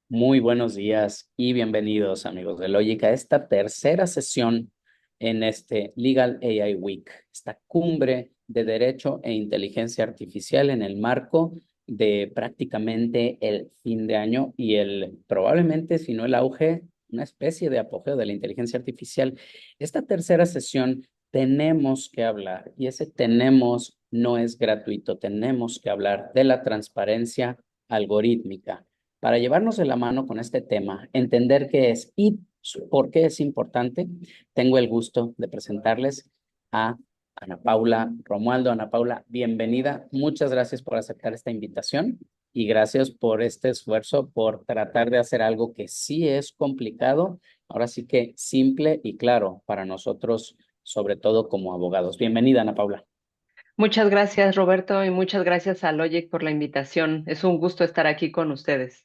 Muy buenos días y bienvenidos, amigos de Lógica, a esta tercera sesión en este Legal AI Week, esta cumbre de Derecho e Inteligencia Artificial en el marco de prácticamente el fin de año y probablemente, si no el auge, una especie de apogeo de la inteligencia artificial. Esta tercera sesión tenemos que hablar, y ese tenemos no es gratuito, tenemos que hablar de la transparencia algorítmica para llevarnos de la mano con este tema, entender qué es y por qué es importante. Tengo el gusto de presentarles a Ana Paula Romualdo. Ana Paula, bienvenida. Muchas gracias por aceptar esta invitación y gracias por este esfuerzo, por tratar de hacer algo que sí es complicado, ahora sí que simple y claro para nosotros, sobre todo como abogados. Bienvenida, Ana Paula. Muchas gracias, Roberto, y muchas gracias a Logic por la invitación. Es un gusto estar aquí con ustedes.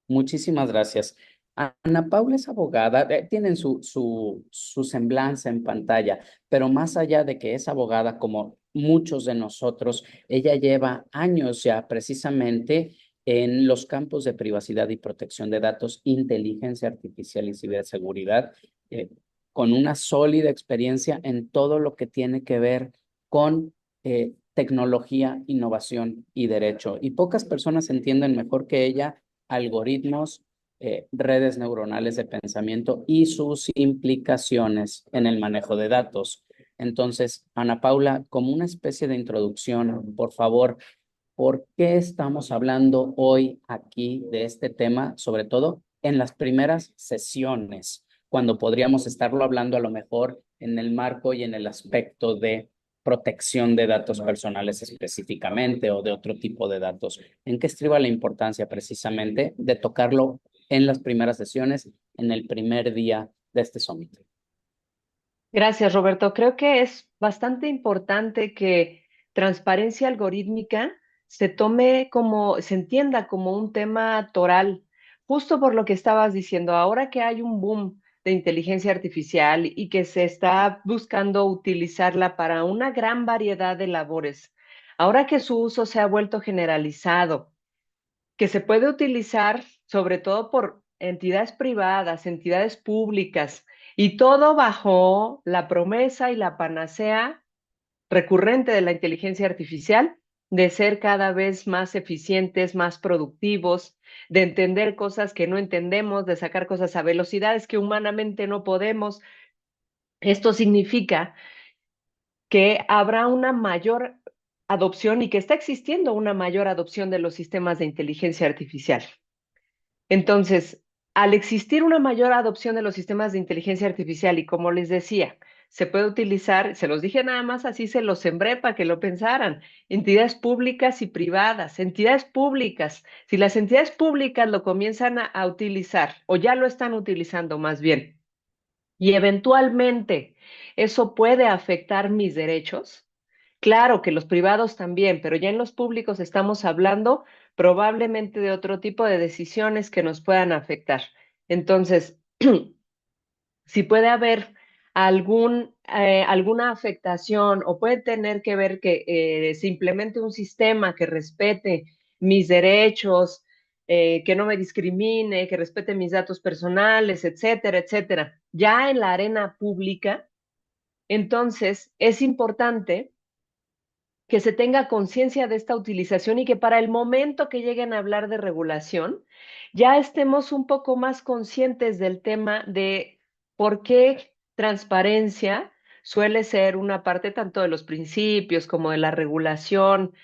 Muchísimas gracias. Ana Paula es abogada, tienen su semblanza en pantalla, pero más allá de que es abogada, como muchos de nosotros, ella lleva años ya precisamente en los campos de privacidad y protección de datos, inteligencia artificial y ciberseguridad, eh, con una sólida experiencia en todo lo que tiene que ver con tecnología, innovación y derecho. Y pocas personas entienden mejor que ella algoritmos, redes neuronales de pensamiento y sus implicaciones en el manejo de datos. Entonces, Ana Paula, como una especie de introducción, por favor, ¿por qué estamos hablando hoy aquí de este tema, sobre todo en las primeras sesiones, cuando podríamos estarlo hablando a lo mejor en el marco y en el aspecto de protección de datos personales específicamente o de otro tipo de datos? ¿En qué estriba la importancia precisamente de tocarlo en las primeras sesiones, en el primer día de este summit? Gracias, Roberto. Creo que es bastante importante que transparencia algorítmica se entienda como un tema toral, justo por lo que estabas diciendo. Ahora que hay un boom de inteligencia artificial y que se está buscando utilizarla para una gran variedad de labores, ahora que su uso se ha vuelto generalizado, que se puede utilizar sobre todo por entidades privadas, entidades públicas, y todo bajo la promesa y la panacea recurrente de la inteligencia artificial de ser cada vez más eficientes, más productivos, de entender cosas que no entendemos, de sacar cosas a velocidades que humanamente no podemos. Esto significa que habrá una mayor adopción y que está existiendo una mayor adopción de los sistemas de inteligencia artificial. Entonces, al existir una mayor adopción de los sistemas de inteligencia artificial y como les decía, se puede utilizar, se los dije nada más así, se los sembré para que lo pensaran, entidades públicas y privadas, entidades públicas. Si las entidades públicas lo comienzan a utilizar o ya lo están utilizando más bien, y eventualmente eso puede afectar mis derechos. Claro que los privados también, pero ya en los públicos estamos hablando probablemente de otro tipo de decisiones que nos puedan afectar. Entonces, si puede haber alguna afectación o puede tener que ver que se implemente un sistema que respete mis derechos, que no me discrimine, que respete mis datos personales, etcétera, etcétera, ya en la arena pública, entonces es importante que se tenga conciencia de esta utilización y que para el momento que lleguen a hablar de regulación, ya estemos un poco más conscientes del tema de por qué transparencia suele ser una parte tanto de los principios como de la regulación.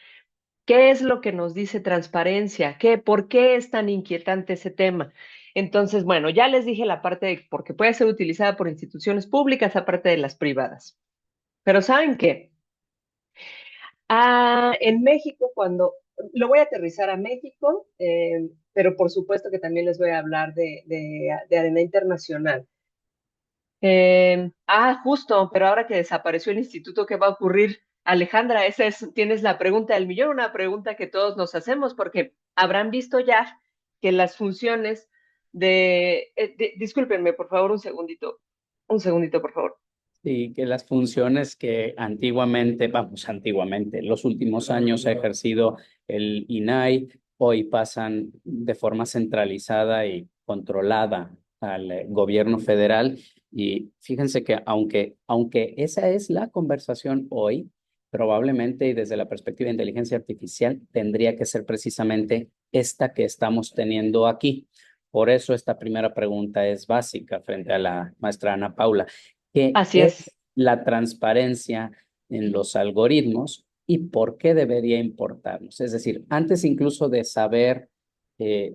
¿Qué es lo que nos dice transparencia? ¿Por qué es tan inquietante ese tema? Entonces, bueno, ya les dije la parte de porque puede ser utilizada por instituciones públicas aparte de las privadas. Pero ¿saben qué? En México, cuando lo voy a aterrizar a México, pero por supuesto que también les voy a hablar de arena internacional. Justo, pero ahora que desapareció el instituto, ¿qué va a ocurrir? Alejandra, tienes la pregunta del millón, una pregunta que todos nos hacemos, porque habrán visto ya que las funciones discúlpenme, por favor, un segundito, por favor. Sí, que las funciones que antiguamente, vamos, antiguamente, los últimos años ha ejercido el INAI, hoy pasan de forma centralizada y controlada al gobierno federal. Y fíjense que aunque esa es la conversación hoy, probablemente y desde la perspectiva de inteligencia artificial tendría que ser precisamente esta que estamos teniendo aquí. Por eso esta primera pregunta es básica frente a la maestra Ana Paula. ¿Qué Así es es. la transparencia en los algoritmos y por qué debería importarnos? Es decir, antes incluso de saber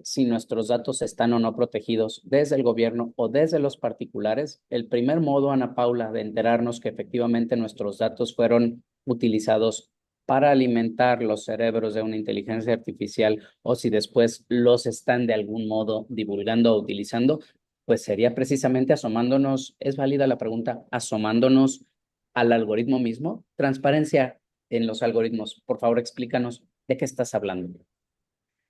si nuestros datos están o no protegidos desde el gobierno o desde los particulares, el primer modo, Ana Paula, de enterarnos que efectivamente nuestros datos fueron utilizados para alimentar los cerebros de una inteligencia artificial o si después los están de algún modo divulgando o utilizando, pues sería precisamente asomándonos, es válida la pregunta, asomándonos al algoritmo mismo. Transparencia en los algoritmos. Por favor, explícanos de qué estás hablando.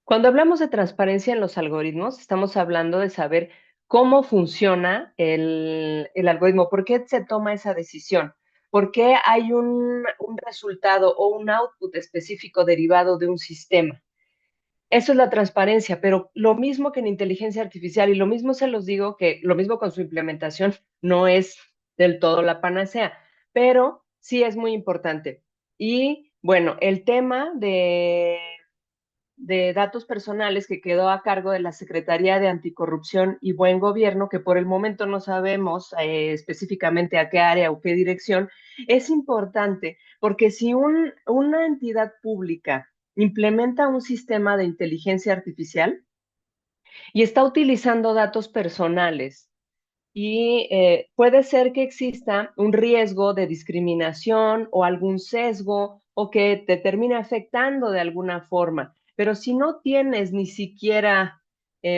Cuando hablamos de transparencia en los algoritmos, estamos hablando de saber cómo funciona el algoritmo, por qué se toma esa decisión, por qué hay un resultado o un output específico derivado de un sistema. Eso es la transparencia, pero lo mismo que en inteligencia artificial, y lo mismo se los digo, que lo mismo con su implementación, no es del todo la panacea, pero sí es muy importante. Y bueno, el tema de datos personales que quedó a cargo de la Secretaría de Anticorrupción y Buen Gobierno, que por el momento no sabemos específicamente a qué área o qué dirección, es importante porque si una entidad pública implementa un sistema de inteligencia artificial y está utilizando datos personales, y puede ser que exista un riesgo de discriminación o algún sesgo o que te termine afectando de alguna forma. Pero si no tienes ni siquiera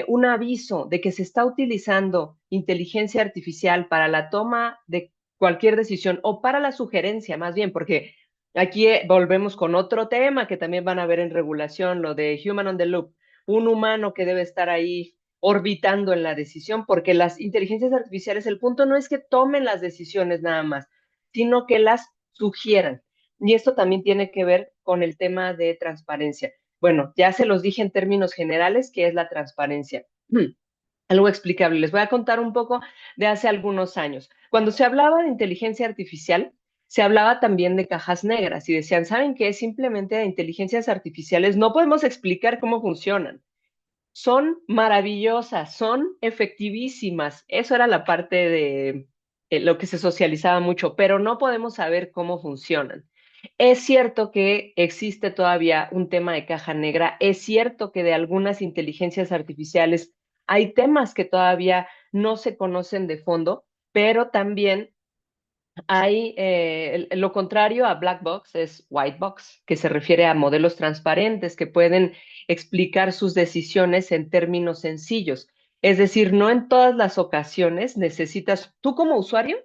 un aviso de que se está utilizando inteligencia artificial para la toma de cualquier decisión o para la sugerencia, más bien, porque aquí volvemos con otro tema que también van a ver en regulación, lo de Human on the Loop, un humano que debe estar ahí orbitando en la decisión, porque las inteligencias artificiales, el punto no es que tomen las decisiones nada más, sino que las sugieran. Y esto también tiene que ver con el tema de transparencia. Bueno, ya se los dije en términos generales qué es la transparencia. Algo explicable. Les voy a contar un poco de hace algunos años. Cuando se hablaba de inteligencia artificial, se hablaba también de cajas negras y decían, ¿saben qué? Simplemente de inteligencias artificiales no podemos explicar cómo funcionan. Son maravillosas, son efectivísimas. Eso era la parte de lo que se socializaba mucho, pero no podemos saber cómo funcionan. Es cierto que existe todavía un tema de caja negra, es cierto que de algunas inteligencias artificiales hay temas que todavía no se conocen de fondo, pero también hay lo contrario a black box es white box, que se refiere a modelos transparentes que pueden explicar sus decisiones en términos sencillos. Es decir, no en todas las ocasiones necesitas, tú como usuario,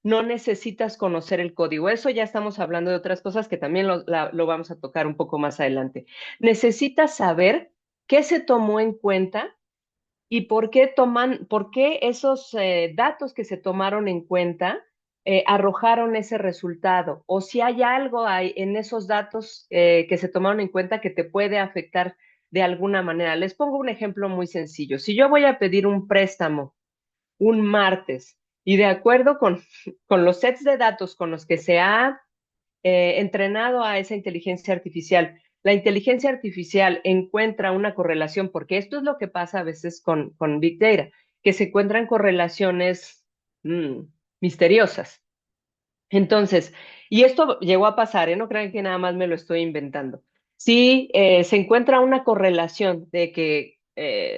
no necesitas conocer el código. Eso ya estamos hablando de otras cosas que también lo vamos a tocar un poco más adelante. Necesitas saber qué se tomó en cuenta y por qué esos datos que se tomaron en cuenta arrojaron ese resultado, o si hay algo en esos datos que se tomaron en cuenta que te puede afectar de alguna manera. Les pongo un ejemplo muy sencillo. Si yo voy a pedir un préstamo un martes y de acuerdo con los sets de datos con los que se ha entrenado a esa inteligencia artificial, la inteligencia artificial encuentra una correlación, porque esto es lo que pasa a veces con Big Data, que se encuentran correlaciones mmm, misteriosas. Entonces, y esto llegó a pasar, ¿eh? No crean que nada más me lo estoy inventando. Si se encuentra una correlación de que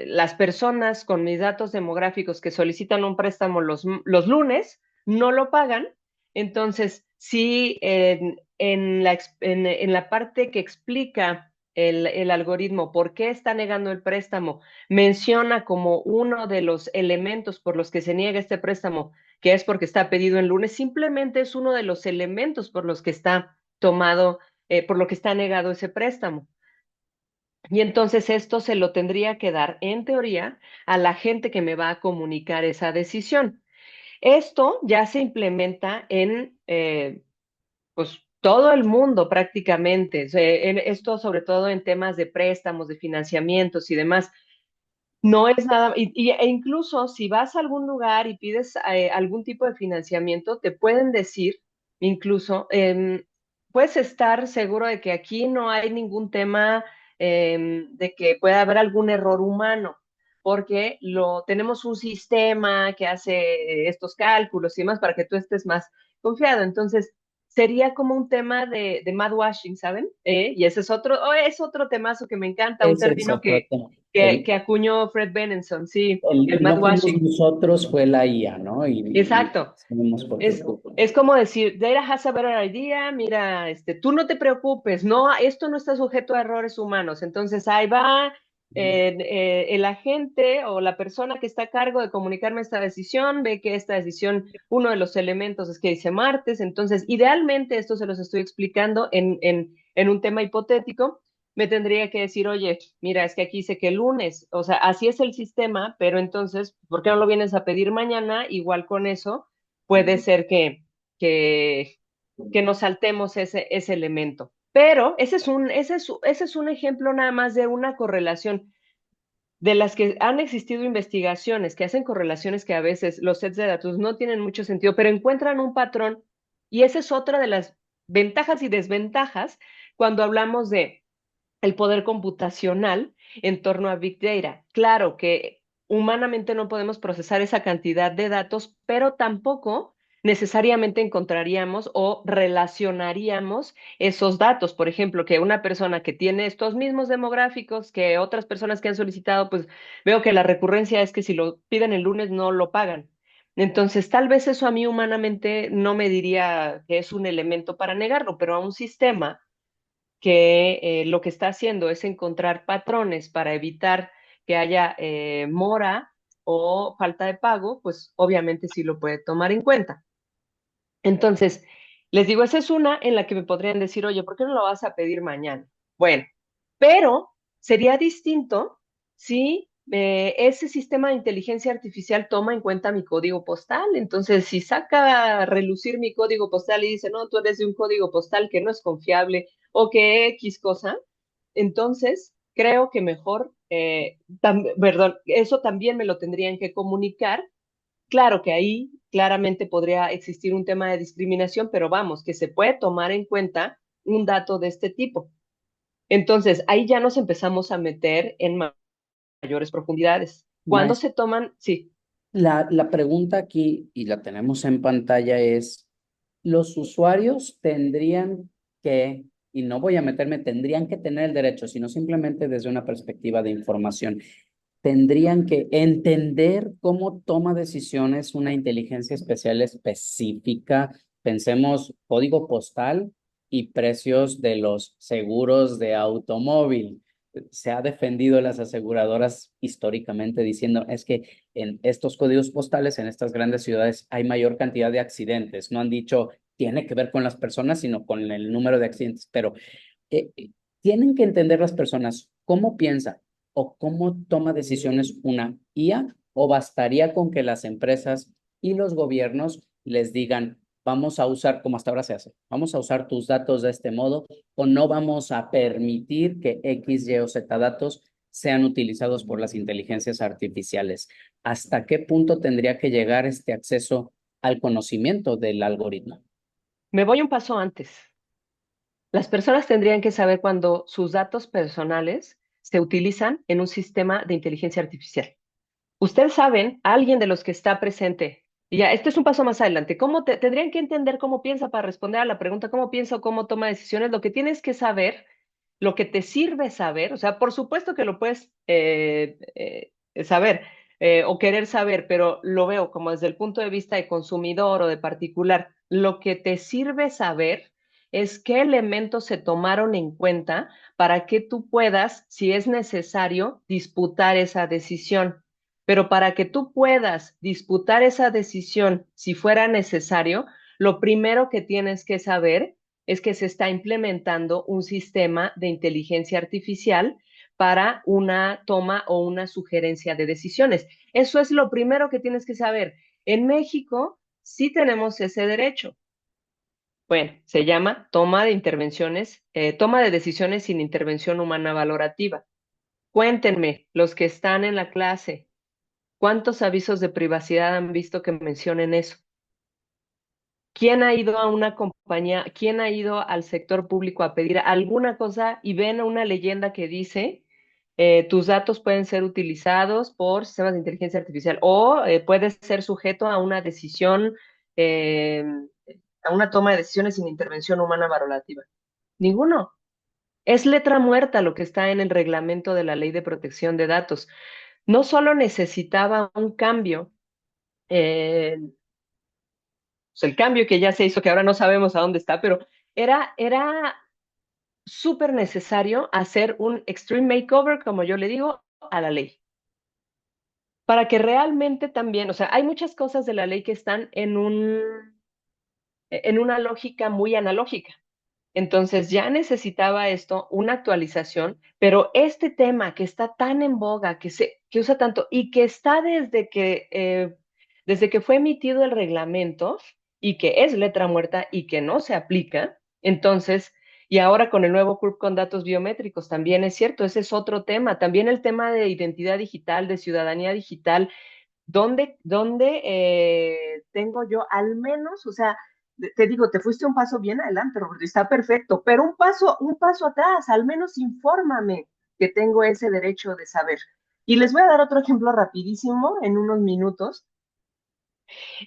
las personas con mis datos demográficos que solicitan un préstamo los lunes no lo pagan, entonces sí en la parte que explica el algoritmo por qué está negando el préstamo, menciona como uno de los elementos por los que se niega este préstamo que es porque está pedido en lunes, simplemente es uno de los elementos por los que está tomado, por lo que está negado ese préstamo. Y entonces esto se lo tendría que dar, en teoría, a la gente que me va a comunicar esa decisión. Esto ya se implementa en pues, todo el mundo prácticamente. O sea, esto sobre todo en temas de préstamos, de financiamientos y demás. No es nada, e incluso si vas a algún lugar y pides algún tipo de financiamiento, te pueden decir, incluso, puedes estar seguro de que aquí no hay ningún tema de que pueda haber algún error humano, porque tenemos un sistema que hace estos cálculos y demás para que tú estés más confiado. Entonces, sería como un tema de mad washing, ¿saben? Y ese es otro temazo que me encanta, un Ese es término otro tema. que acuñó Fred Benenson, sí, el No mad fuimos washing. nosotros, fue la IA, ¿no? Y Exacto. sabemos por qué. Es como decir, Data has a better idea, mira, tú no te preocupes, no, esto no está sujeto a errores humanos. Entonces ahí va el agente o la persona que está a cargo de comunicarme esta decisión, ve que esta decisión, uno de los elementos es que dice martes, entonces idealmente esto se los estoy explicando en un tema hipotético, me tendría que decir, oye, mira, es que aquí dice que lunes, o sea, así es el sistema, pero entonces, ¿por qué no lo vienes a pedir mañana? Igual con eso puede ser que, que nos saltemos ese elemento. Pero ese es un ejemplo nada más de una correlación de las que han existido investigaciones que hacen correlaciones que a veces los sets de datos no tienen mucho sentido, pero encuentran un patrón y esa es otra de las ventajas y desventajas cuando hablamos de el poder computacional en torno a Big Data. Claro que humanamente no podemos procesar esa cantidad de datos, pero tampoco necesariamente encontraríamos o relacionaríamos esos datos. Por ejemplo, que una persona que tiene estos mismos demográficos que otras personas que han solicitado, pues veo que la recurrencia es que si lo piden el lunes no lo pagan. Entonces, tal vez eso a mí humanamente no me diría que es un elemento para negarlo, pero a un sistema que lo que está haciendo es encontrar patrones para evitar que haya mora o falta de pago, pues obviamente sí lo puede tomar en cuenta. Entonces, les digo, esa es una en la que me podrían decir, oye, ¿por qué no lo vas a pedir mañana? Bueno, pero sería distinto si ese sistema de inteligencia artificial toma en cuenta mi código postal. Entonces, si saca a relucir mi código postal y dice, no, tú eres de un código postal que no es confiable o que X cosa, entonces creo que mejor, perdón, eso también me lo tendrían que comunicar. Claro que ahí claramente podría existir un tema de discriminación, pero vamos, que se puede tomar en cuenta un dato de este tipo. Entonces, ahí ya nos empezamos a meter en mayores profundidades. ¿Cuándo Maestro, se toman? Sí, la pregunta aquí, y la tenemos en pantalla, es, ¿los usuarios tendrían que, y no voy a meterme, tendrían que tener el derecho, sino simplemente desde una perspectiva de información, tendrían que entender cómo toma decisiones una inteligencia especial específica? Pensemos código postal y precios de los seguros de automóvil. Se ha defendido las aseguradoras históricamente diciendo es que en estos códigos postales, en estas grandes ciudades, hay mayor cantidad de accidentes. No han dicho tiene que ver con las personas, sino con el número de accidentes. Pero eh, eh, tienen que entender las personas cómo piensa o cómo toma decisiones una IA, o bastaría con que las empresas y los gobiernos les digan, vamos a usar, como hasta ahora se hace, vamos a usar tus datos de este modo, o no vamos a permitir que X, Y o Z datos sean utilizados por las inteligencias artificiales. ¿Hasta qué punto tendría que llegar este acceso al conocimiento del algoritmo? me voy un paso antes. Las personas tendrían que saber cuando sus datos personales se utilizan en un sistema de inteligencia artificial. Ustedes saben, alguien de los que está presente, y ya, este es un paso más adelante, tendrían que entender cómo piensa para responder a la pregunta, cómo piensa o cómo toma decisiones, lo que tienes que saber, lo que te sirve saber, o sea, por supuesto que lo puedes saber o querer saber, pero lo veo como desde el punto de vista de consumidor o de particular, lo que te sirve saber es qué elementos se tomaron en cuenta para que tú puedas, si es necesario, disputar esa decisión. Pero para que tú puedas disputar esa decisión, si fuera necesario, lo primero que tienes que saber es que se está implementando un sistema de inteligencia artificial para una toma o una sugerencia de decisiones. Eso es lo primero que tienes que saber. En México sí tenemos ese derecho. Bueno, se llama toma de decisiones sin intervención humana valorativa. Cuéntenme, los que están en la clase, ¿cuántos avisos de privacidad han visto que mencionen eso? ¿Quién ha ido a una compañía, quién ha ido al sector público a pedir alguna cosa y ven una leyenda que dice tus datos pueden ser utilizados por sistemas de inteligencia artificial o puedes ser sujeto a una decisión, eh, a una toma de decisiones sin intervención humana valorativa? Ninguno. Es letra muerta lo que está en el reglamento de la Ley de Protección de Datos. No solo necesitaba un cambio, pues el cambio que ya se hizo, que ahora no sabemos a dónde está, pero era súper necesario hacer un extreme makeover, como yo le digo, a la ley. Para que realmente también, o sea, hay muchas cosas de la ley que están en una lógica muy analógica. Entonces ya necesitaba esto una actualización, pero este tema que está tan en boga, que usa tanto y que está desde que fue emitido el reglamento y que es letra muerta y que no se aplica, entonces, y ahora con el nuevo CURP con datos biométricos también es cierto, ese es otro tema, también el tema de identidad digital, de ciudadanía digital, donde tengo yo al menos, o sea, te digo, te fuiste un paso bien adelante, Roberto, está perfecto, pero un paso atrás, al menos infórmame que tengo ese derecho de saber. Y les voy a dar otro ejemplo rapidísimo en unos minutos.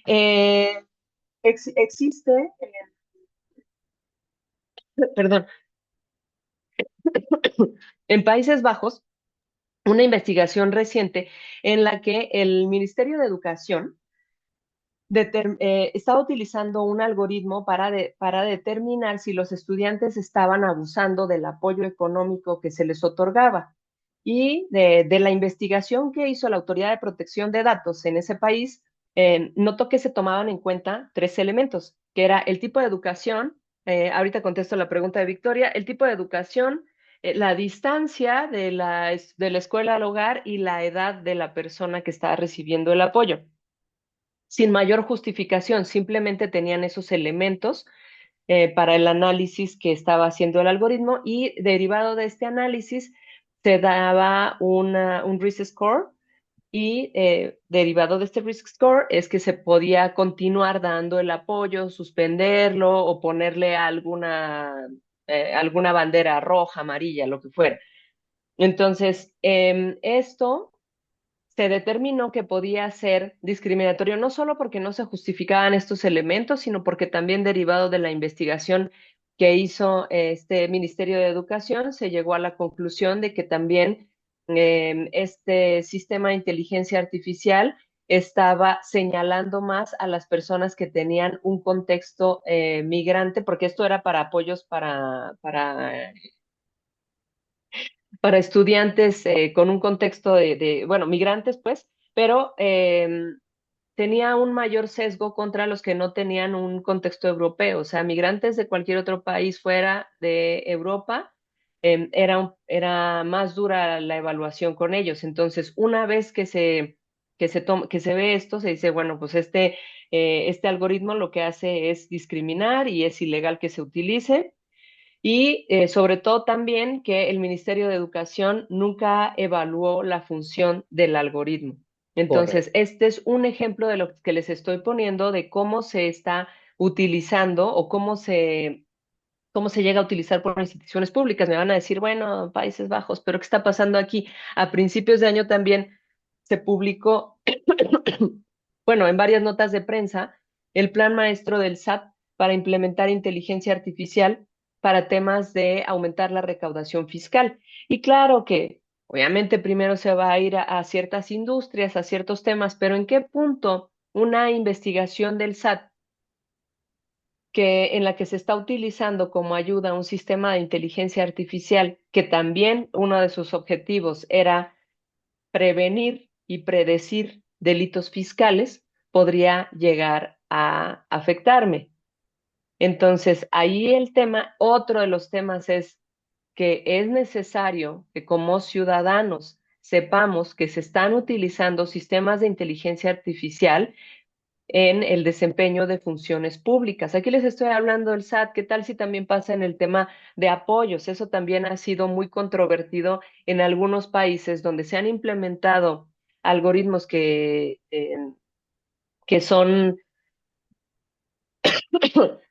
Eh, existe, perdón, en Países Bajos, una investigación reciente en la que el Ministerio de Educación estaba utilizando un algoritmo para determinar si los estudiantes estaban abusando del apoyo económico que se les otorgaba. Y de la investigación que hizo la Autoridad de Protección de Datos en ese país, notó que se tomaban en cuenta tres elementos, que era el tipo de educación, ahorita contesto la pregunta de Victoria, el tipo de educación, la distancia de la escuela al hogar y la edad de la persona que estaba recibiendo el apoyo sin mayor justificación, simplemente tenían esos elementos para el análisis que estaba haciendo el algoritmo y derivado de este análisis se daba un risk score y derivado de este risk score es que se podía continuar dando el apoyo, suspenderlo o ponerle alguna bandera roja, amarilla, lo que fuera. Entonces, esto se determinó que podía ser discriminatorio no solo porque no se justificaban estos elementos, sino porque también derivado de la investigación que hizo este Ministerio de Educación, se llegó a la conclusión de que también este sistema de inteligencia artificial estaba señalando más a las personas que tenían un contexto migrante, porque esto era para apoyos para estudiantes con un contexto bueno, migrantes, pues, pero tenía un mayor sesgo contra los que no tenían un contexto europeo, o sea, migrantes de cualquier otro país fuera de Europa, era más dura la evaluación con ellos. Entonces, una vez que se ve esto, se dice, bueno, pues este algoritmo lo que hace es discriminar y es ilegal que se utilice. Y sobre todo también que el Ministerio de Educación nunca evaluó la función del algoritmo. Entonces, Correcto. este es un ejemplo de lo que les estoy poniendo de cómo se está utilizando o cómo se llega a utilizar por instituciones públicas. Me van a decir, bueno, Países Bajos, pero ¿qué está pasando aquí? A principios de año también se publicó, bueno, en varias notas de prensa, el plan maestro del SAT para implementar inteligencia artificial para temas de aumentar la recaudación fiscal. Y claro que obviamente primero se va a ir a ciertas industrias, a ciertos temas, pero ¿en qué punto una investigación del SAT en la que se está utilizando como ayuda un sistema de inteligencia artificial que también uno de sus objetivos era prevenir y predecir delitos fiscales, podría llegar a afectarme? Entonces, ahí el tema, otro de los temas es que es necesario que como ciudadanos sepamos que se están utilizando sistemas de inteligencia artificial en el desempeño de funciones públicas. Aquí les estoy hablando del SAT, ¿qué tal si también pasa en el tema de apoyos? Eso también ha sido muy controvertido en algunos países donde se han implementado algoritmos que son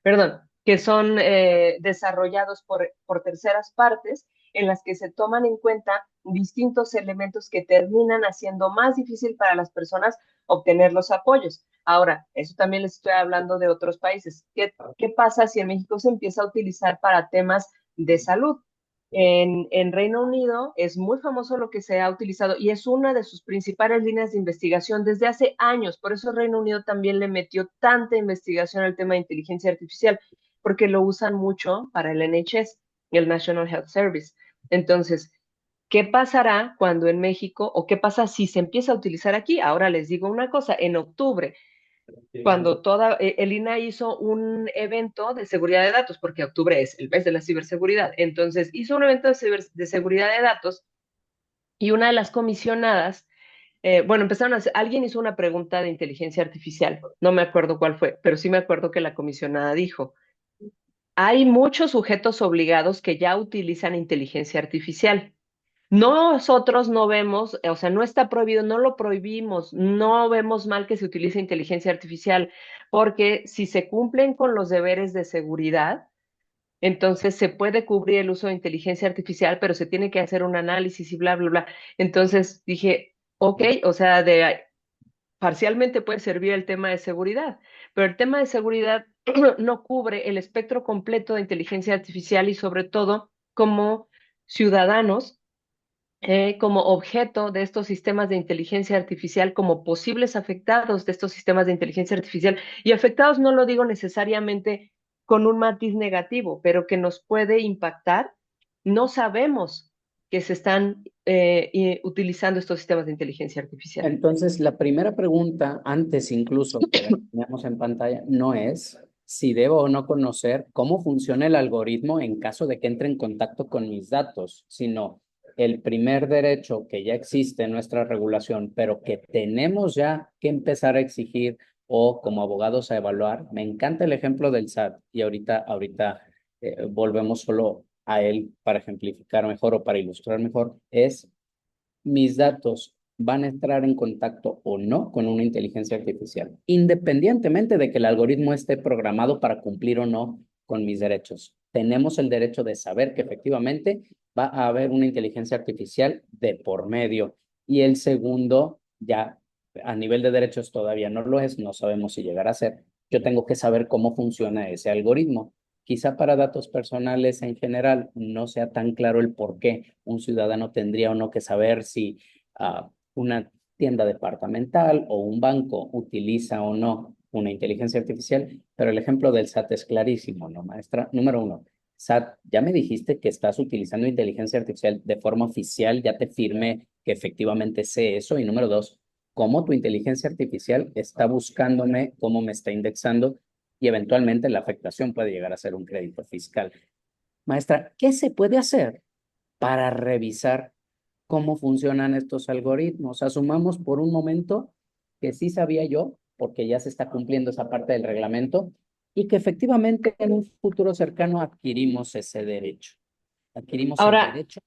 perdón, que son desarrollados por terceras partes, en las que se toman en cuenta distintos elementos que terminan haciendo más difícil para las personas obtener los apoyos. Ahora, eso también les estoy hablando de otros países. ¿Qué pasa si en México se empieza a utilizar para temas de salud? En Reino Unido es muy famoso lo que se ha utilizado y es una de sus principales líneas de investigación desde hace años. Por eso Reino Unido también le metió tanta investigación al tema de inteligencia artificial, porque lo usan mucho para el NHS, el National Health Service. Entonces, ¿qué pasará cuando en México o qué pasa si se empieza a utilizar aquí? Ahora les digo una cosa, en octubre cuando el INAH hizo un evento de seguridad de datos, porque octubre es el mes de la ciberseguridad, entonces hizo un evento de seguridad de datos y una de las comisionadas, bueno, alguien hizo una pregunta de inteligencia artificial, no me acuerdo cuál fue, pero sí me acuerdo que la comisionada dijo, hay muchos sujetos obligados que ya utilizan inteligencia artificial. Nosotros no vemos, o sea, no está prohibido, no lo prohibimos, no vemos mal que se utilice inteligencia artificial, porque si se cumplen con los deberes de seguridad, entonces se puede cubrir el uso de inteligencia artificial, pero se tiene que hacer un análisis y bla, bla, bla. Entonces dije, ok, o sea, parcialmente puede servir el tema de seguridad, pero el tema de seguridad no cubre el espectro completo de inteligencia artificial y sobre todo como ciudadanos como objeto de estos sistemas de inteligencia artificial, como posibles afectados de estos sistemas de inteligencia artificial. Y afectados no lo digo necesariamente con un matiz negativo, pero que nos puede impactar. No sabemos que se están utilizando estos sistemas de inteligencia artificial. Entonces, la primera pregunta, antes incluso que la teníamos en pantalla, no es si debo o no conocer cómo funciona el algoritmo en caso de que entre en contacto con mis datos, sino el primer derecho que ya existe en nuestra regulación, pero que tenemos ya que empezar a exigir o como abogados a evaluar. Me encanta el ejemplo del SAT y ahorita volvemos solo a él para ejemplificar mejor o para ilustrar mejor, es mis datos van a entrar en contacto o no con una inteligencia artificial, independientemente de que el algoritmo esté programado para cumplir o no con mis derechos. Tenemos el derecho de saber que efectivamente va a haber una inteligencia artificial de por medio. Y el segundo, ya a nivel de derechos todavía no lo es, no sabemos si llegará a ser. Yo tengo que saber cómo funciona ese algoritmo. Quizá para datos personales en general no sea tan claro el por qué un ciudadano tendría o no que saber si una tienda departamental o un banco utiliza o no una inteligencia artificial, pero el ejemplo del SAT es clarísimo, ¿no, maestra? Número uno, SAT, ya me dijiste que estás utilizando inteligencia artificial de forma oficial, ya te firme que efectivamente sé eso. Y número dos, cómo tu inteligencia artificial está buscándome, cómo me está indexando y eventualmente la afectación puede llegar a ser un crédito fiscal. Maestra, ¿qué se puede hacer para revisar cómo funcionan estos algoritmos? Asumamos por un momento que sí sabía yo, porque ya se está cumpliendo esa parte del reglamento, y que efectivamente en un futuro cercano adquirimos ese derecho. Adquirimos el Ahora, derecho.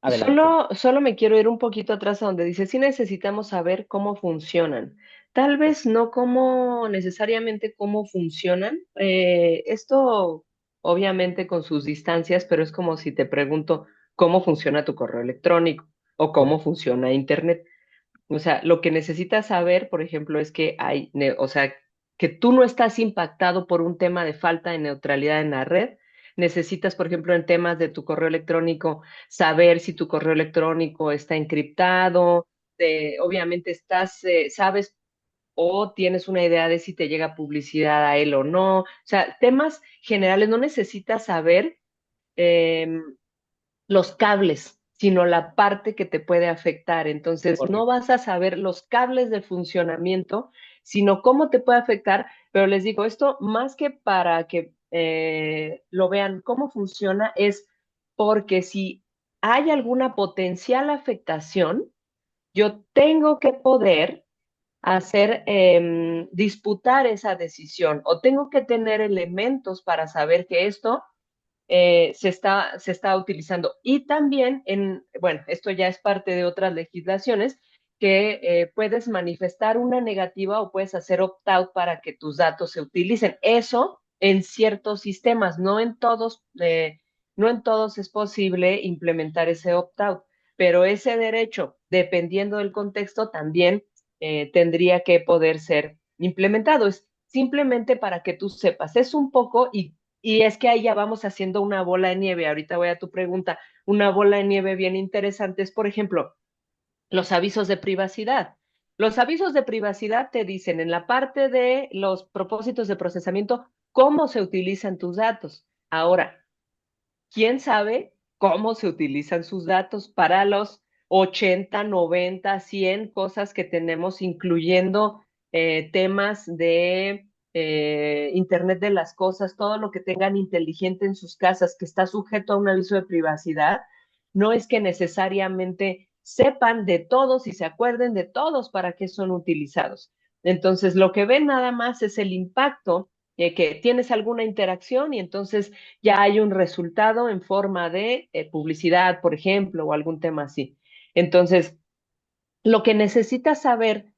Adelante. solo me quiero ir un poquito atrás a donde dice, sí necesitamos saber cómo funcionan. Tal vez no necesariamente cómo funcionan. Esto obviamente con sus distancias, pero es como si te pregunto cómo funciona tu correo electrónico o cómo Correcto. funciona Internet. O sea, lo que necesitas saber, por ejemplo, es que o sea, que tú no estás impactado por un tema de falta de neutralidad en la red. Necesitas, por ejemplo, en temas de tu correo electrónico, saber si tu correo electrónico está encriptado. Obviamente sabes o tienes una idea de si te llega publicidad a él o no. O sea, temas generales, no necesitas saber em, los cables, sino la parte que te puede afectar. Entonces, no Correcto. vas a saber los cables de funcionamiento, sino cómo te puede afectar. Pero les digo, esto más que para que lo vean cómo funciona, es porque si hay alguna potencial afectación, yo tengo que poder hacer, disputar esa decisión o tengo que tener elementos para saber que esto se está utilizando. Y también, bueno, esto ya es parte de otras legislaciones, que puedes manifestar una negativa o puedes hacer opt-out para que tus datos se utilicen. Eso en ciertos sistemas, no en todos es posible implementar ese opt-out, pero ese derecho, dependiendo del contexto, también tendría que poder ser implementado. Es simplemente para que tú sepas, es un poco, y es que ahí ya vamos haciendo una bola de nieve. Ahorita voy a tu pregunta. Una bola de nieve bien interesante es, por ejemplo, los avisos de privacidad. Los avisos de privacidad te dicen en la parte de los propósitos de procesamiento cómo se utilizan tus datos. Ahora, quién sabe cómo se utilizan sus datos para los 80, 90, 100 cosas que tenemos, incluyendo temas de Internet de las cosas, todo lo que tengan inteligente en sus casas, que está sujeto a un aviso de privacidad. No es que necesariamente sepan de todos y se acuerden de todos para qué son utilizados. Entonces, lo que ven nada más es el impacto, que tienes alguna interacción y entonces ya hay un resultado en forma de publicidad, por ejemplo, o algún tema así. Entonces, lo que necesitas saber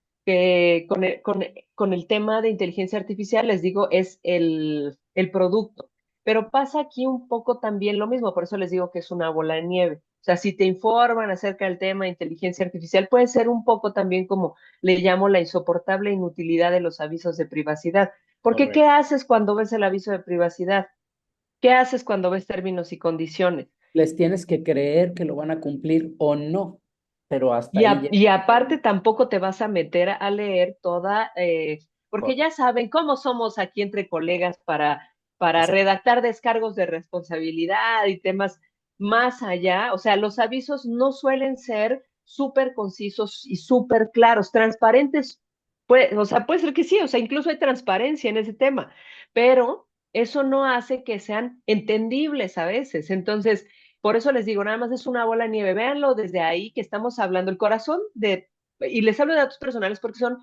con el tema de inteligencia artificial, les digo, es el producto. Pero pasa aquí un poco también lo mismo, por eso les digo que es una bola de nieve. O sea, si te informan acerca del tema de inteligencia artificial, puede ser un poco también como le llamo la insoportable inutilidad de los avisos de privacidad. Porque ¿qué Correcto. haces cuando ves el aviso de privacidad? ¿Qué haces cuando ves términos y condiciones? Les tienes que creer que lo van a cumplir o no, pero hasta ahí llega. Y aparte tampoco te vas a meter a leer toda, porque Correcto. ya saben cómo somos aquí entre colegas para redactar descargos de responsabilidad y temas más allá. O sea, los avisos no suelen ser súper concisos y súper claros, transparentes. O sea, puede ser que sí, o sea, incluso hay transparencia en ese tema, pero eso no hace que sean entendibles a veces. Entonces, por eso les digo, nada más es una bola de nieve. Véanlo desde ahí que estamos hablando, el corazón y les hablo de datos personales porque son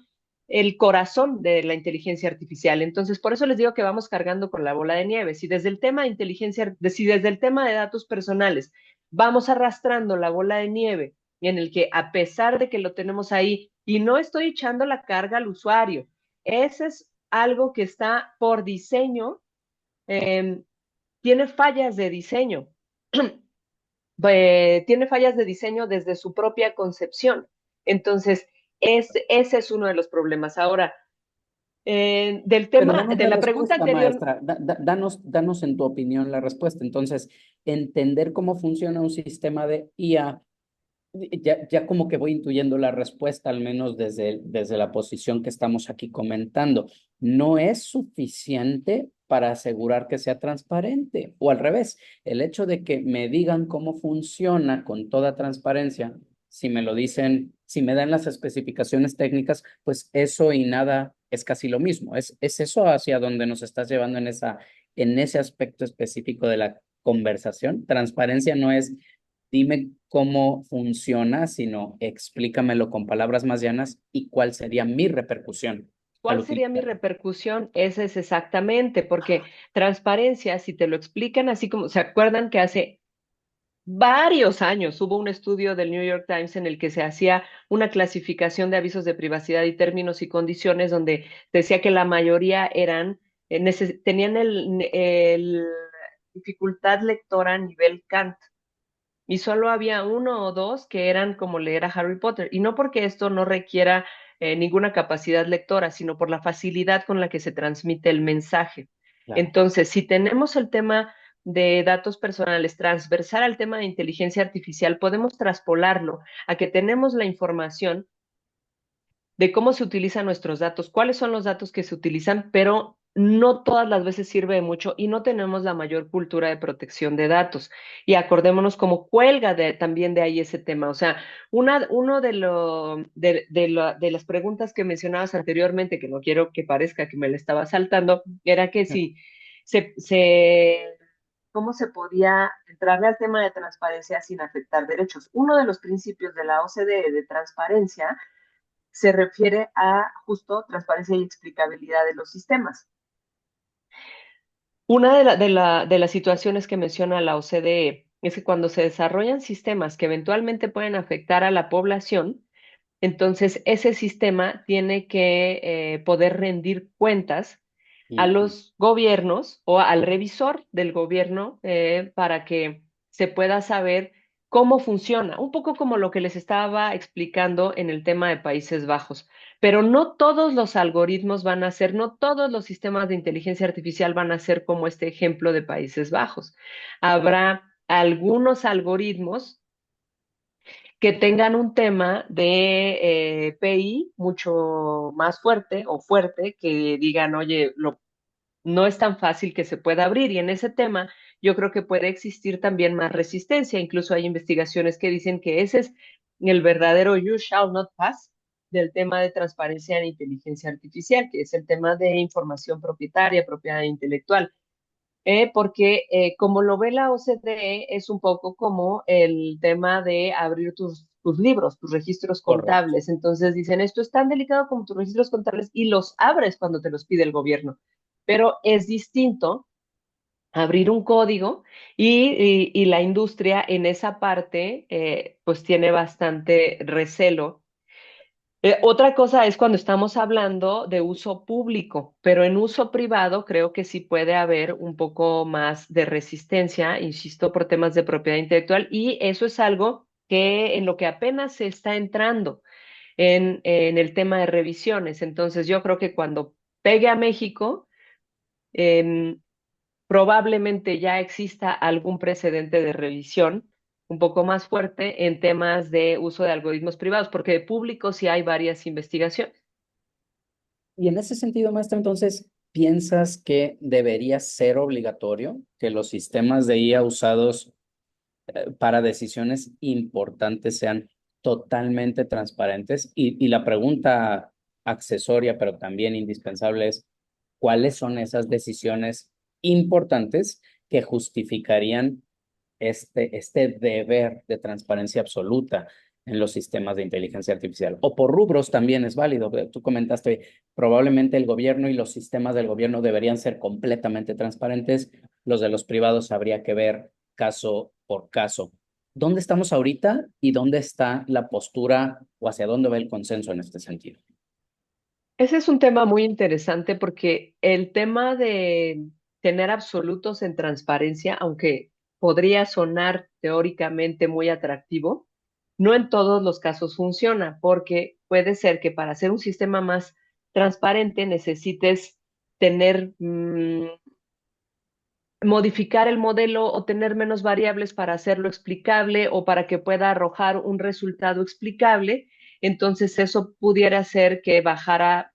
el corazón de la inteligencia artificial. Entonces, por eso les digo que vamos cargando con la bola de nieve. Si desde el tema de si desde el tema de datos personales vamos arrastrando la bola de nieve en el que a pesar de que lo tenemos ahí y no estoy echando la carga al usuario, ese es algo que está por diseño, eh, tiene fallas de diseño. Tiene fallas de diseño desde su propia concepción. Entonces, ese es uno de los problemas. Ahora, del Pero tema, danos de la la pregunta respuesta, anterior, maestra. Danos en tu opinión la respuesta. Entonces, entender cómo funciona un sistema de IA, ya como que voy intuyendo la respuesta, al menos desde la posición que estamos aquí comentando. No es suficiente para asegurar que sea transparente, o al revés, el hecho de que me digan cómo funciona con toda transparencia, si me lo dicen, si me dan las especificaciones técnicas, pues eso y nada es casi lo mismo. Es eso hacia donde nos estás llevando en ese aspecto específico de la conversación. Transparencia no es dime cómo funciona, sino explícamelo con palabras más llanas y cuál sería mi repercusión al ¿cuál sería mi utilizarlo. repercusión? Ese es exactamente, porque transparencia, si te lo explican así como, ¿se acuerdan que hace varios años hubo un estudio del New York Times en el que se hacía una clasificación de avisos de privacidad y términos y condiciones donde decía que la mayoría eran, tenían el dificultad lectora a nivel Kant y solo había uno o dos que eran como leer a Harry Potter. Y no porque esto no requiera ninguna capacidad lectora, sino por la facilidad con la que se transmite el mensaje. Claro. Entonces, si tenemos el tema de datos personales transversal al tema de inteligencia artificial, podemos traspolarlo a que tenemos la información de cómo se utilizan nuestros datos, cuáles son los datos que se utilizan, pero no todas las veces sirve de mucho y no tenemos la mayor cultura de protección de datos. Y acordémonos cómo cuelga también de ahí ese tema. O sea, uno de las preguntas que mencionabas anteriormente, que no quiero que parezca que me le estaba saltando, era que si se, se cómo se podía entrarle al tema de transparencia sin afectar derechos. Uno de los principios de la OCDE de transparencia se refiere a justo transparencia y explicabilidad de los sistemas. Una de las situaciones que menciona la OCDE es que cuando se desarrollan sistemas que eventualmente pueden afectar a la población, entonces ese sistema tiene que poder rendir cuentas a Ujú. los gobiernos o al revisor del gobierno para que se pueda saber cómo funciona, un poco como lo que les estaba explicando en el tema de Países Bajos. Pero no todos los algoritmos van a ser, no todos los sistemas de inteligencia artificial van a ser como este ejemplo de Países Bajos. Habrá algunos algoritmos que tengan un tema de PI mucho más fuerte o fuerte, que digan, oye, no es tan fácil que se pueda abrir. Y en ese tema yo creo que puede existir también más resistencia. Incluso hay investigaciones que dicen que ese es el verdadero you shall not pass del tema de transparencia en inteligencia artificial, que es el tema de información propietaria, propiedad intelectual. Porque como lo ve la OCDE, es un poco como el tema de abrir tus libros, tus registros Correcto. contables. Entonces dicen, esto es tan delicado como tus registros contables y los abres cuando te los pide el gobierno. Pero es distinto abrir un código y la industria en esa parte pues tiene bastante recelo. Otra cosa es cuando estamos hablando de uso público, pero en uso privado creo que sí puede haber un poco más de resistencia, insisto, por temas de propiedad intelectual, y eso es algo que en lo que apenas se está entrando en el tema de revisiones. Entonces, yo creo que cuando pegue a México, em, probablemente ya exista algún precedente de revisión un poco más fuerte en temas de uso de algoritmos privados, porque de público sí hay varias investigaciones. Y en ese sentido, maestra, entonces, ¿piensas que debería ser obligatorio que los sistemas de IA usados para decisiones importantes sean totalmente transparentes? Y la pregunta accesoria, pero también indispensable es, ¿cuáles son esas decisiones importantes que justificarían este deber de transparencia absoluta en los sistemas de inteligencia artificial? O por rubros también es válido. Tú comentaste, probablemente el gobierno y los sistemas del gobierno deberían ser completamente transparentes. Los de los privados habría que ver caso por caso. ¿Dónde estamos ahorita y dónde está la postura o hacia dónde va el consenso en este sentido? Ese es un tema muy interesante porque el tema de tener absolutos en transparencia, aunque podría sonar teóricamente muy atractivo, no en todos los casos funciona, porque puede ser que para hacer un sistema más transparente necesites tener modificar el modelo o tener menos variables para hacerlo explicable o para que pueda arrojar un resultado explicable, entonces eso pudiera hacer que bajara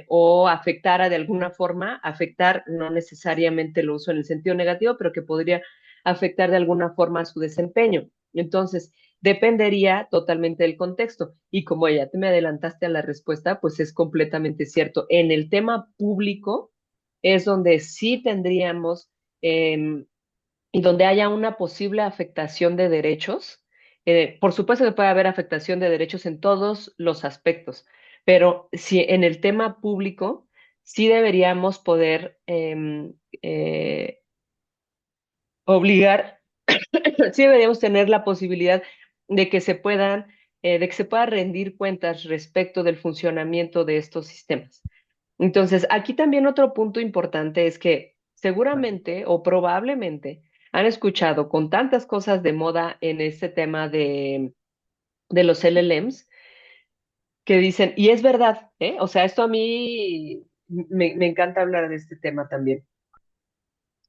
o afectara de alguna forma, afectar no necesariamente lo uso en el sentido negativo, pero que podría afectar de alguna forma su desempeño. Entonces, dependería totalmente del contexto. Y como ya te me adelantaste a la respuesta, pues es completamente cierto. En el tema público es donde sí tendríamos eh, y donde haya una posible afectación de derechos. Por supuesto que puede haber afectación de derechos en todos los aspectos, pero si en el tema público sí deberíamos poder obligar, sí deberíamos tener la posibilidad de que se puedan, de que se pueda rendir cuentas respecto del funcionamiento de estos sistemas. Entonces, aquí también otro punto importante es que seguramente o probablemente han escuchado con tantas cosas de moda en este tema de los LLMs que dicen, y es verdad, ¿eh? O sea, esto a mí me encanta hablar de este tema también.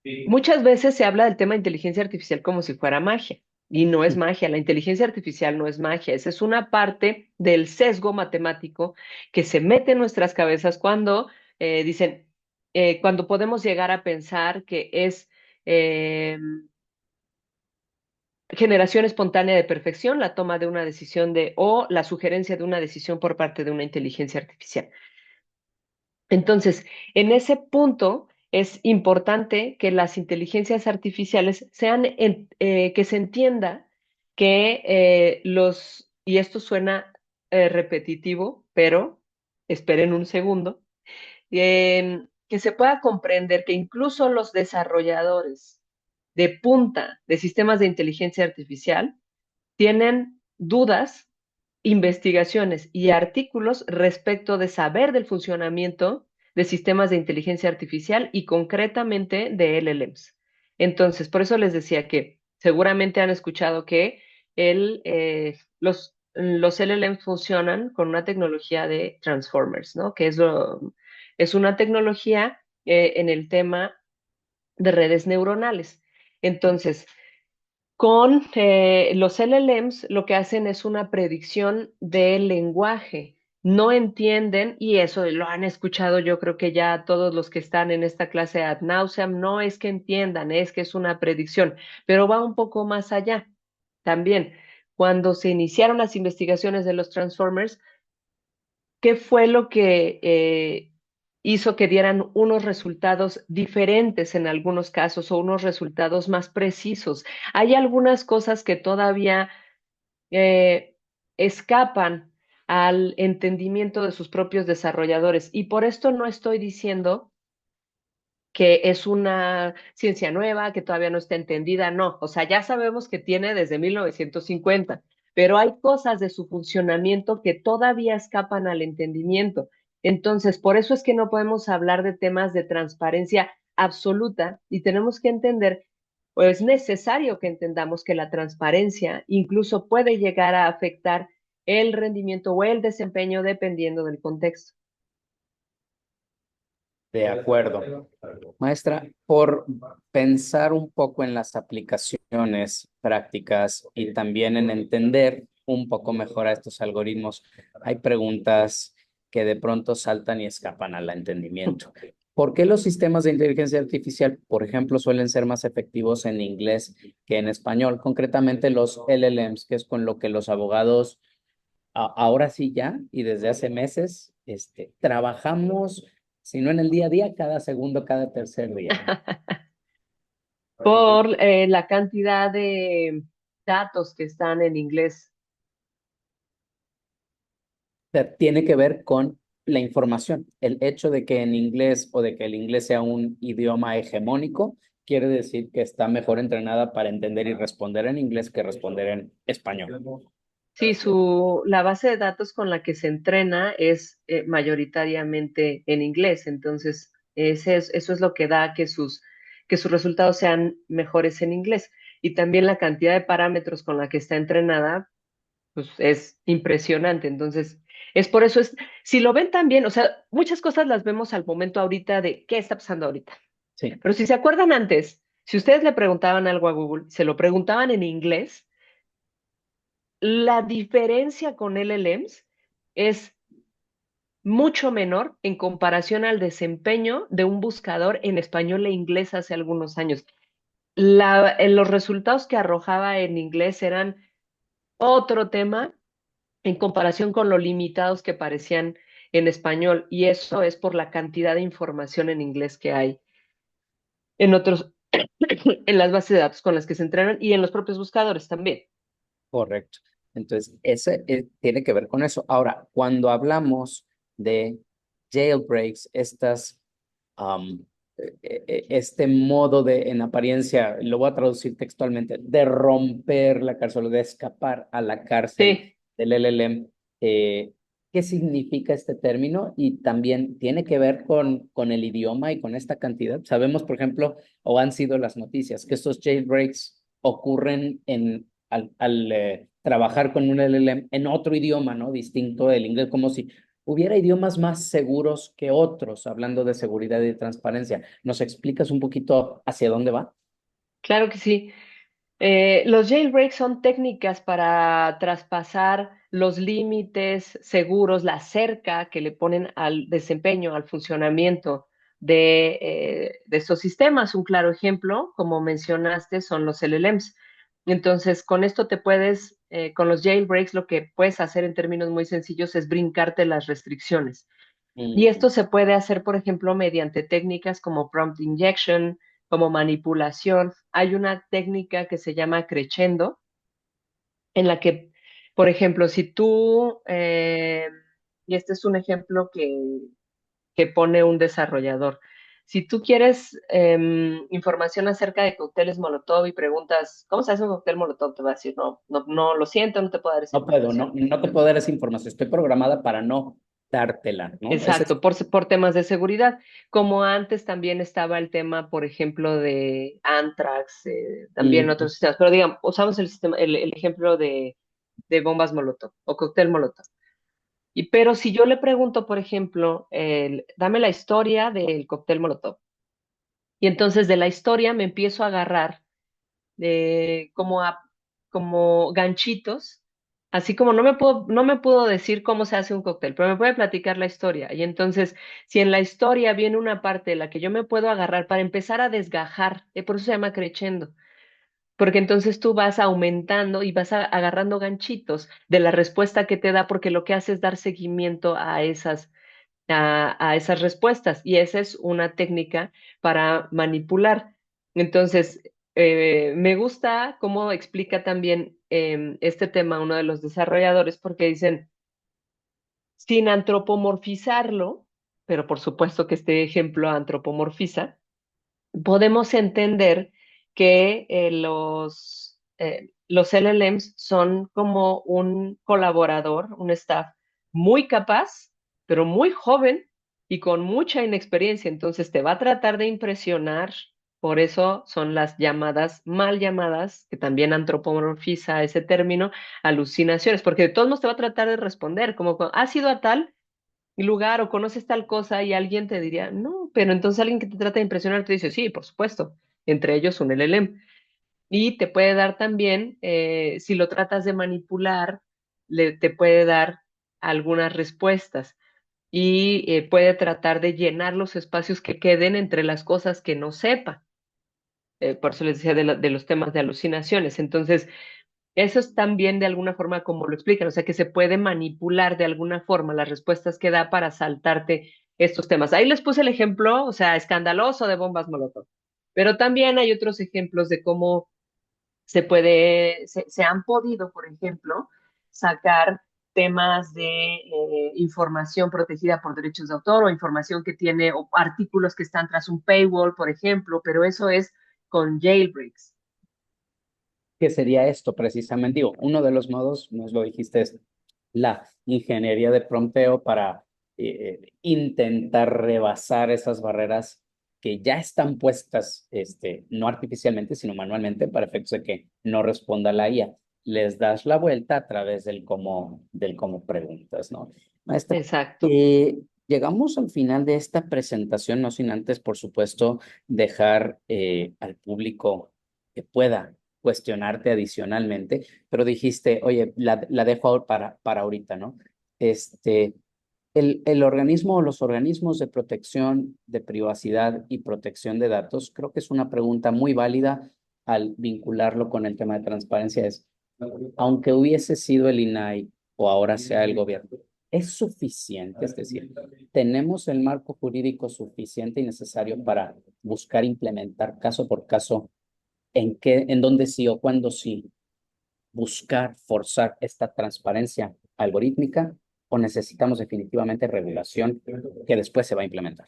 Sí. Muchas veces se habla del tema de inteligencia artificial como si fuera magia, y no es magia, la inteligencia artificial no es magia, esa es una parte del sesgo matemático que se mete en nuestras cabezas cuando dicen, cuando podemos llegar a pensar que es eh, generación espontánea de perfección, la toma de una decisión o la sugerencia de una decisión por parte de una inteligencia artificial. Entonces, en ese punto es importante que las inteligencias artificiales que se entienda que y esto suena repetitivo, pero esperen un segundo, que se pueda comprender que incluso los desarrolladores de punta de sistemas de inteligencia artificial tienen dudas, investigaciones y artículos respecto de saber del funcionamiento de sistemas de inteligencia artificial y concretamente de LLMs. Entonces, por eso les decía que seguramente han escuchado que los LLMs funcionan con una tecnología de transformers, ¿no? Es una tecnología en el tema de redes neuronales. Entonces, con los LLMs lo que hacen es una predicción del lenguaje. No entienden, y eso lo han escuchado yo creo que ya todos los que están en esta clase ad nauseam, no es que entiendan, es que es una predicción, pero va un poco más allá. También, cuando se iniciaron las investigaciones de los Transformers, ¿qué fue lo que hizo que dieran unos resultados diferentes en algunos casos o unos resultados más precisos? Hay algunas cosas que todavía eh, escapan al entendimiento de sus propios desarrolladores y por esto no estoy diciendo que es una ciencia nueva, que todavía no está entendida, no, o sea, ya sabemos que tiene desde 1950, pero hay cosas de su funcionamiento que todavía escapan al entendimiento. Entonces, por eso es que no podemos hablar de temas de transparencia absoluta y tenemos que entender, o es necesario que entendamos que la transparencia incluso puede llegar a afectar el rendimiento o el desempeño dependiendo del contexto. De acuerdo. Maestra, por pensar un poco en las aplicaciones prácticas y también en entender un poco mejor a estos algoritmos, hay preguntas que de pronto saltan y escapan al entendimiento. ¿Por qué los sistemas de inteligencia artificial, por ejemplo, suelen ser más efectivos en inglés que en español? Concretamente los LLMs, que es con lo que los abogados ahora sí ya, y desde hace meses, trabajamos, si no en el día a día, cada segundo, cada tercer día, ¿no? Por la cantidad de datos que están en inglés. Sea, tiene que ver con la información. El hecho de que en inglés o de que el inglés sea un idioma hegemónico, quiere decir que está mejor entrenada para entender y responder en inglés que responder en español. Sí, la base de datos con la que se entrena es mayoritariamente en inglés, entonces eso es lo que da que sus resultados sean mejores en inglés. Y también la cantidad de parámetros con la que está entrenada, pues es impresionante. Entonces, es por eso, si lo ven también, o sea, muchas cosas las vemos al momento ahorita de qué está pasando ahorita. Sí, Pero si se acuerdan antes, si ustedes le preguntaban algo a Google, se lo preguntaban en inglés, la diferencia con LLMs es mucho menor en comparación al desempeño de un buscador en español e inglés hace algunos años. Los resultados que arrojaba en inglés eran otro tema en comparación con lo limitados que parecían en español, y eso es por la cantidad de información en inglés que hay en otros, en las bases de datos con las que se entrenan y en los propios buscadores también. correcto. Entonces, ese tiene que ver con eso. Ahora, cuando hablamos de jailbreaks, um, este modo de, en apariencia, lo voy a traducir textualmente, de romper la cárcel, de escapar a la cárcel Sí, del LLM, ¿qué significa este término? Y también tiene que ver con el idioma y con esta cantidad. Sabemos, por ejemplo, o han sido las noticias, que estos jailbreaks ocurren al trabajar con un LLM en otro idioma, ¿no? Distinto del inglés, como si hubiera idiomas más seguros que otros, hablando de seguridad y de transparencia. ¿Nos explicas un poquito hacia dónde va? claro que sí. Los jailbreaks son técnicas para traspasar los límites seguros, la cerca que le ponen al desempeño, al funcionamiento de estos sistemas. Un claro ejemplo, como mencionaste, son los LLMs. Entonces, con esto con los jailbreaks, lo que puedes hacer en términos muy sencillos es brincarte las restricciones. Y Ujú. esto se puede hacer, por ejemplo, mediante técnicas como prompt injection, como manipulación. Hay una técnica que se llama crescendo, en la que Por ejemplo, si tú, y este es un ejemplo que pone un desarrollador. Si tú quieres información acerca de cócteles Molotov y preguntas, ¿cómo se hace un cóctel Molotov? Te va a decir, no, no, no, lo siento, no te puedo dar esa No puedo, no, información. no te puedo dar esa información. Estoy programada para no dártela, ¿no? Ese es. Exacto, por temas de seguridad. Como antes también estaba el tema, por ejemplo, de Anthrax, también Mm, otros sistemas, pero digamos, usamos el sistema, el ejemplo de bombas Molotov o cóctel Molotov. Pero si yo le pregunto, por ejemplo, dame la historia del cóctel Molotov, y entonces de la historia me empiezo a agarrar de, como ganchitos, así como no me puedo decir cómo se hace un cóctel, pero me puede platicar la historia. Y entonces, si en la historia viene una parte de la que yo me puedo agarrar para empezar a desgajar, por eso se llama crescendo. Porque entonces tú vas aumentando y vas agarrando ganchitos de la respuesta que te da, porque lo que hace es dar seguimiento a esas respuestas. Y esa es una técnica para manipular. Entonces, me gusta cómo explica también este tema uno de los desarrolladores, porque dicen, sin antropomorfizarlo, pero por supuesto que este ejemplo antropomorfiza, podemos entender que los LLMs son como un colaborador, un staff muy capaz, pero muy joven y con mucha inexperiencia. Entonces te va a tratar de impresionar. Por eso son las llamadas, mal llamadas, que también antropomorfiza ese término, alucinaciones, porque de todos modos te va a tratar de responder, como has ido a tal lugar o conoces tal cosa y alguien te diría, no, pero entonces alguien que te trata de impresionar te dice, sí, por supuesto, entre ellos un LLM. Y te puede dar también, si lo tratas de manipular, te puede dar algunas respuestas y puede tratar de llenar los espacios que queden entre las cosas que no sepa. Por eso les decía de los temas de alucinaciones. Entonces, eso es también de alguna forma como lo explican, o sea que se puede manipular de alguna forma las respuestas que da para saltarte estos temas. Ahí les puse el ejemplo, o sea, escandaloso de bombas Molotov, pero también hay otros ejemplos de cómo se han podido, por ejemplo, sacar temas de información protegida por derechos de autor o información que tiene o artículos que están tras un paywall, por ejemplo, pero eso es con jailbreaks. ¿Qué sería esto precisamente? Digo, uno de los modos, nos lo dijiste, es la ingeniería de prompteo para intentar rebasar esas barreras que ya están puestas, no artificialmente, sino manualmente, para efectos de que no responda la IA. Les das la vuelta a través del cómo preguntas, ¿no? Maestra, Exacto. llegamos al final de esta presentación, no sin antes, por supuesto, dejar al público que pueda cuestionarte adicionalmente, pero dijiste, oye, la dejo para ahorita, ¿no? Este, el organismo o los organismos de protección de privacidad y protección de datos, creo que es una pregunta muy válida al vincularlo con el tema de transparencia, es, aunque hubiese sido el INAI o ahora sea el gobierno, ¿es suficiente? Es decir, ¿tenemos el marco jurídico suficiente y necesario para buscar implementar caso por caso en dónde sí o cuándo sí buscar forzar esta transparencia algorítmica o necesitamos definitivamente regulación que después se va a implementar?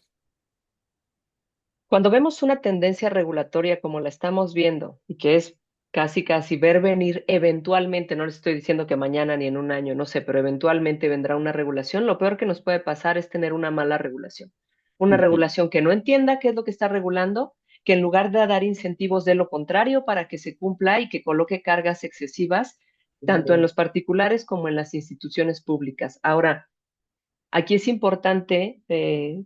Cuando vemos una tendencia regulatoria como la estamos viendo y que es casi, casi ver venir eventualmente, no les estoy diciendo que mañana ni en un año, no sé, pero eventualmente vendrá una regulación, lo peor que nos puede pasar es tener una mala regulación. Una Ujú. regulación que no entienda qué es lo que está regulando, que en lugar de dar incentivos de lo contrario para que se cumpla y que coloque cargas excesivas, tanto en los particulares como en las instituciones públicas. Ahora, aquí es importante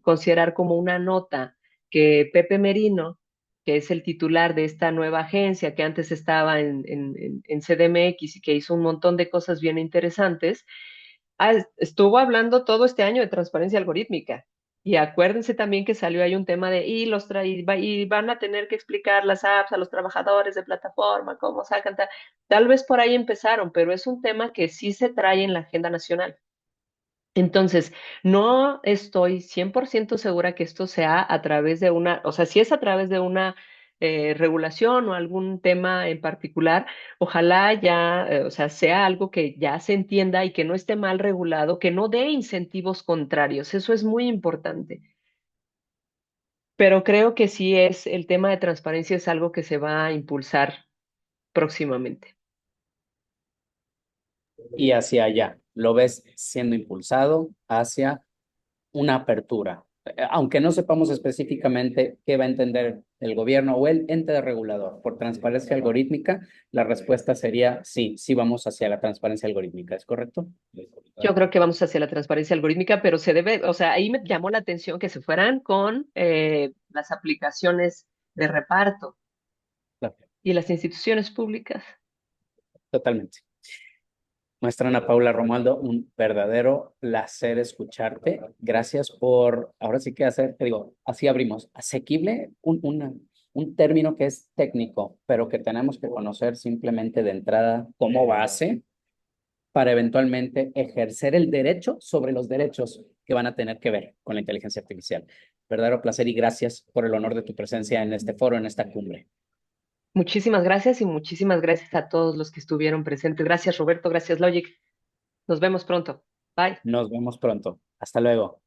considerar como una nota que Pepe Merino, que es el titular de esta nueva agencia que antes estaba en CDMX y que hizo un montón de cosas bien interesantes, estuvo hablando todo este año de transparencia algorítmica. Y acuérdense también que salió ahí un tema de, y van a tener que explicar las apps a los trabajadores de plataforma, cómo sacan, tal vez por ahí empezaron, pero es un tema que sí se trae en la agenda nacional. Entonces, no estoy 100% segura que esto sea a través de una, o sea, si es a través de una regulación o algún tema en particular, ojalá ya, o sea, sea algo que ya se entienda y que no esté mal regulado, que no dé incentivos contrarios. Eso es muy importante. Pero creo que sí es, el tema de transparencia es algo que se va a impulsar próximamente. Y hacia allá, ¿lo ves siendo impulsado hacia una apertura? Aunque no sepamos específicamente qué va a entender el gobierno o el ente regulador por transparencia algorítmica, la respuesta sería sí, sí vamos hacia la transparencia algorítmica, ¿es correcto? Yo creo que vamos hacia la transparencia algorítmica, pero se debe, o sea, ahí me llamó la atención que se fueran con las aplicaciones de reparto Claro, y las instituciones públicas. totalmente. Maestra Ana Paula Romualdo, un verdadero placer escucharte. Gracias por, ahora sí que hacer, te digo, así abrimos, asequible, un término que es técnico, pero que tenemos que conocer simplemente de entrada como base para eventualmente ejercer el derecho sobre los derechos que van a tener que ver con la inteligencia artificial. Verdadero placer y gracias por el honor de tu presencia en este foro, en esta cumbre. Muchísimas gracias y muchísimas gracias a todos los que estuvieron presentes. Gracias, Roberto. Gracias, Logic. Nos vemos pronto. Bye. Nos vemos pronto. Hasta luego.